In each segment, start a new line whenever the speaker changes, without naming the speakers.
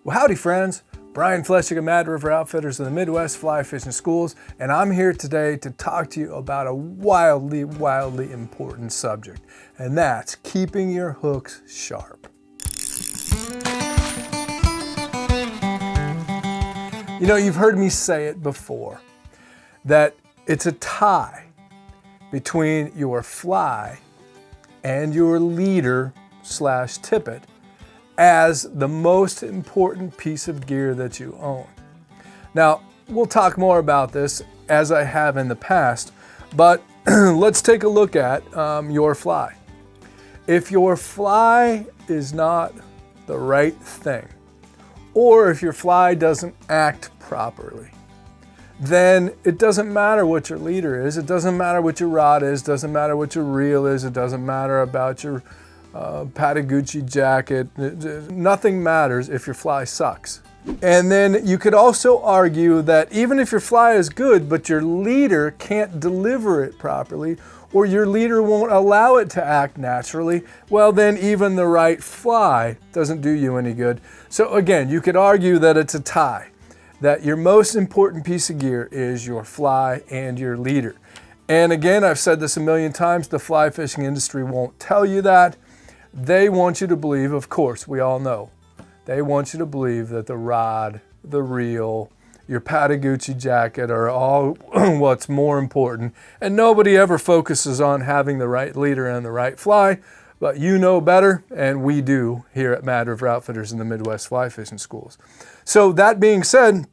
Well, howdy friends. Brian Flechsig of Mad River Outfitters in the Midwest Fly Fishing Schools, and I'm here today to talk to you about a wildly important subject, and that's keeping your hooks sharp. You know, you've heard me say it before, that it's a tie between your fly and your leader / tippet as the most important piece of gear that you own. Now, we'll talk more about this as I have in the past, but let's take a look at your fly. If your fly is not the right thing, or if your fly doesn't act properly, then it doesn't matter what your leader is, it doesn't matter what your rod is, it doesn't matter what your reel is, it doesn't matter about your Patagucci jacket. Nothing matters if your fly sucks. And then you could also argue that even if your fly is good, but your leader can't deliver it properly, or your leader won't allow it to act naturally, well then even the right fly doesn't do you any good. So again, you could argue that it's a tie, that your most important piece of gear is your fly and your leader. And again, I've said this a million times, the fly fishing industry won't tell you that. They want you to believe, of course, we all know, they want you to believe that the rod, the reel, your Patagucci jacket are all what's more important. And nobody ever focuses on having the right leader and the right fly, but you know better, and we do here at Mad River Outfitters in the Midwest Fly Fishing Schools. So that being said,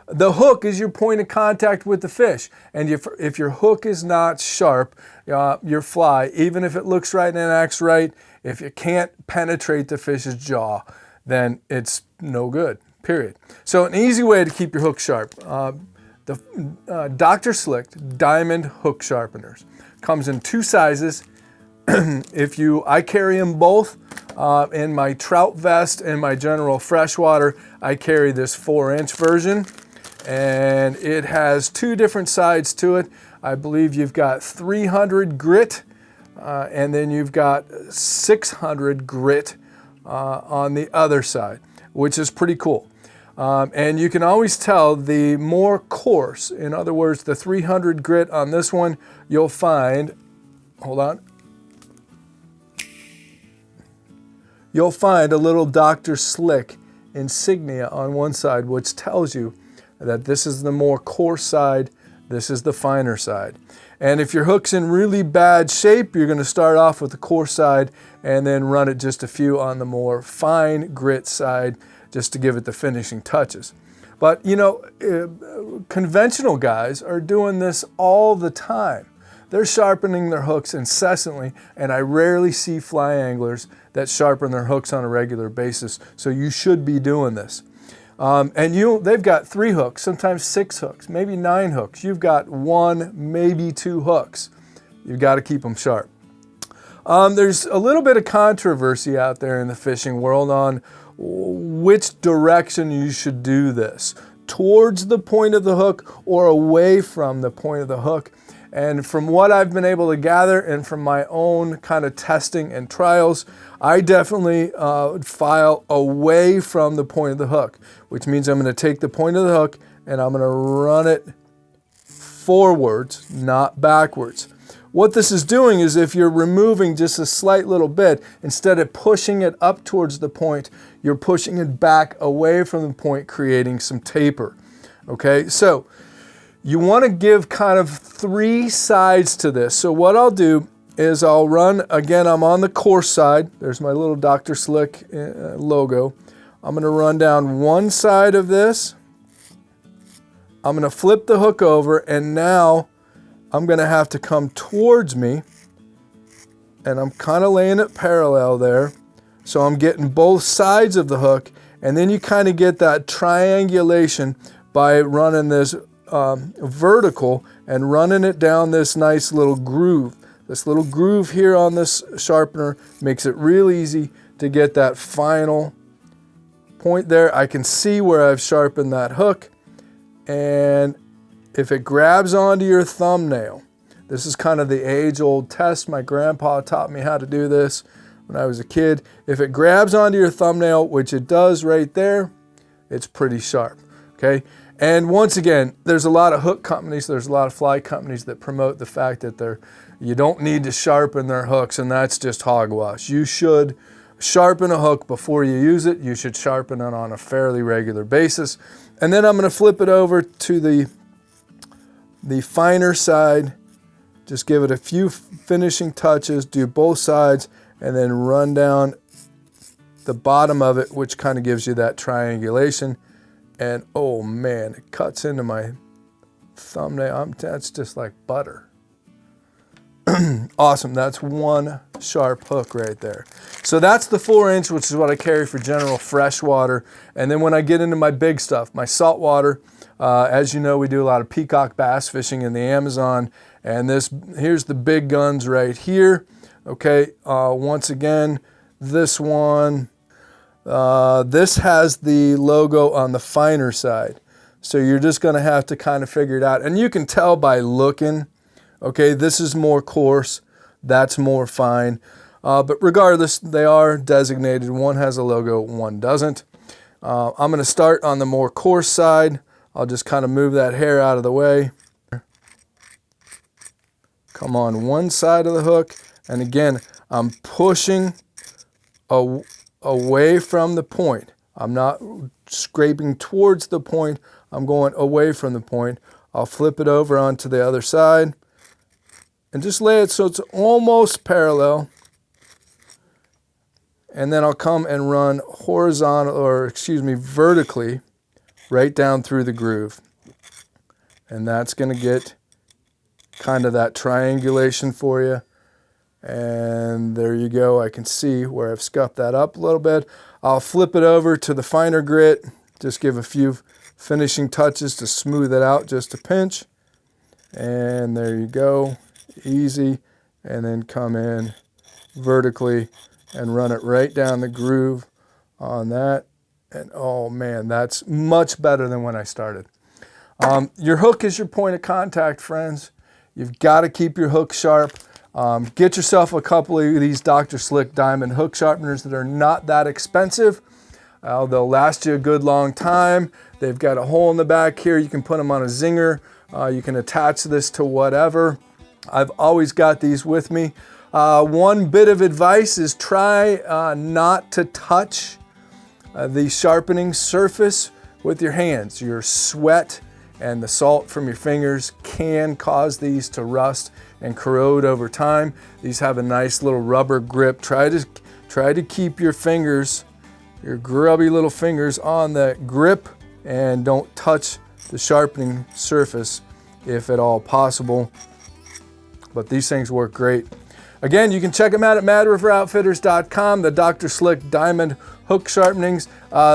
the hook is your point of contact with the fish. And if your hook is not sharp, your fly, even if it looks right and acts right, if you can't penetrate the fish's jaw, then it's no good, period. So an easy way to keep your hook sharp, the Dr. Slick Diamond Hook Sharpeners. Comes in two sizes. I carry them both. In my trout vest and my general freshwater, I carry this 4-inch version. And it has two different sides to it. I believe you've got 300 grit, and then you've got 600 grit on the other side, which is pretty cool. And you can always tell the more coarse, in other words, the 300 grit on this one, you'll find, hold on, you'll find a little Dr. Slick insignia on one side, which tells you that this is the more coarse side, this is the finer side. And if your hook's in really bad shape, you're gonna start off with the coarse side and then run it just a few on the more fine grit side just to give it the finishing touches. But you know, conventional guys are doing this all the time. They're sharpening their hooks incessantly, and I rarely see fly anglers that sharpen their hooks on a regular basis, so you should be doing this. They've got 3 hooks, sometimes 6 hooks, maybe 9 hooks. You've got 1, maybe 2 hooks. You've got to keep them sharp. There's a little bit of controversy out there in the fishing world on which direction you should do this, towards the point of the hook or away from the point of the hook. And from what I've been able to gather and from my own kind of testing and trials, I definitely file away from the point of the hook, which means I'm going to take the point of the hook and I'm going to run it forwards, not backwards. What this is doing is if you're removing just a slight little bit, instead of pushing it up towards the point, you're pushing it back away from the point, creating some taper. Okay, so you want to give kind of 3 sides to this. So what I'll do is I'll run, again, I'm on the coarse side. There's my little Dr. Slick logo. I'm going to run down one side of this. I'm going to flip the hook over, and now I'm going to have to come towards me, and I'm kind of laying it parallel there. So I'm getting both sides of the hook, and then you kind of get that triangulation by running this vertical and running it down this nice little groove. This little groove here on this sharpener makes it real easy to get that final point there. I can see where I've sharpened that hook, and if it grabs onto your thumbnail, this is kind of the age-old test. My grandpa taught me how to do this. when I was a kid. If it grabs onto your thumbnail, which it does right there, it's pretty sharp, okay? And once again, there's a lot of hook companies, there's a lot of fly companies that promote the fact that you don't need to sharpen their hooks, and that's just hogwash. You should sharpen a hook before you use it. You should sharpen it on a fairly regular basis. And then I'm going to flip it over to the finer side. Just give it a few finishing touches, do both sides, and then run down the bottom of it, which kind of gives you that triangulation. And oh man, it cuts into my thumbnail. That's just like butter. Awesome, that's one sharp hook right there. So that's the 4-inch, which is what I carry for general freshwater. And then when I get into my big stuff, my saltwater, as you know, we do a lot of peacock bass fishing in the Amazon. And here's the big guns right here. Okay, once again, this one, this has the logo on the finer side. So you're just gonna have to kind of figure it out. And you can tell by looking, okay, this is more coarse, that's more fine. But regardless, they are designated. One has a logo, one doesn't. I'm gonna start on the more coarse side. I'll just kind of move that hair out of the way. Come on one side of the hook. And again, I'm pushing away from the point. I'm not scraping towards the point. I'm going away from the point. I'll flip it over onto the other side and just lay it so it's almost parallel. And then I'll come and run horizontal, or excuse me, vertically right down through the groove. And that's going to get kind of that triangulation for you. And there you go. I can see where I've scuffed that up a little bit. I'll flip it over to the finer grit. Just give a few finishing touches to smooth it out just a pinch. And there you go. Easy. And then come in vertically and run it right down the groove on that. And oh man, that's much better than when I started. Your hook is your point of contact, friends. You've got to keep your hook sharp. Get yourself a couple of these Dr. Slick diamond hook sharpeners that are not that expensive. They'll last you a good long time. They've got a hole in the back here. You can put them on a zinger. You can attach this to whatever. I've always got these with me. One bit of advice is try not to touch the sharpening surface with your hands. Your sweat and the salt from your fingers can cause these to rust and corrode over time. These have a nice little rubber grip. Try to keep your fingers, your grubby little fingers, on that grip and don't touch the sharpening surface if at all possible. But these things work great. Again, you can check them out at madriveroutfitters.com, the Dr. Slick diamond hook sharpenings.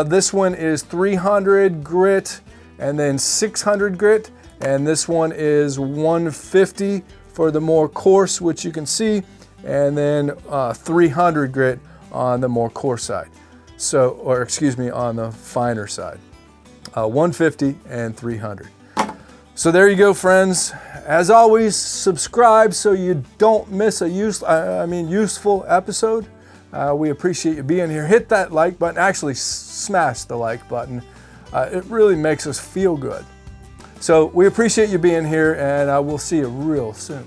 This one is 300 grit and then 600 grit, and this one is 150 for the more coarse, which you can see, and then 300 grit on the more coarse side. So, or excuse me, on the finer side. 150 and 300. So there you go, friends. As always, subscribe so you don't miss a useful episode. We appreciate you being here. Hit that like button. Actually, smash the like button. It really makes us feel good. So we appreciate you being here, and we'll see you real soon.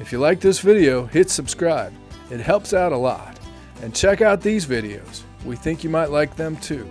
If you like this video, hit subscribe. It helps out a lot. And check out these videos. We think you might like them too.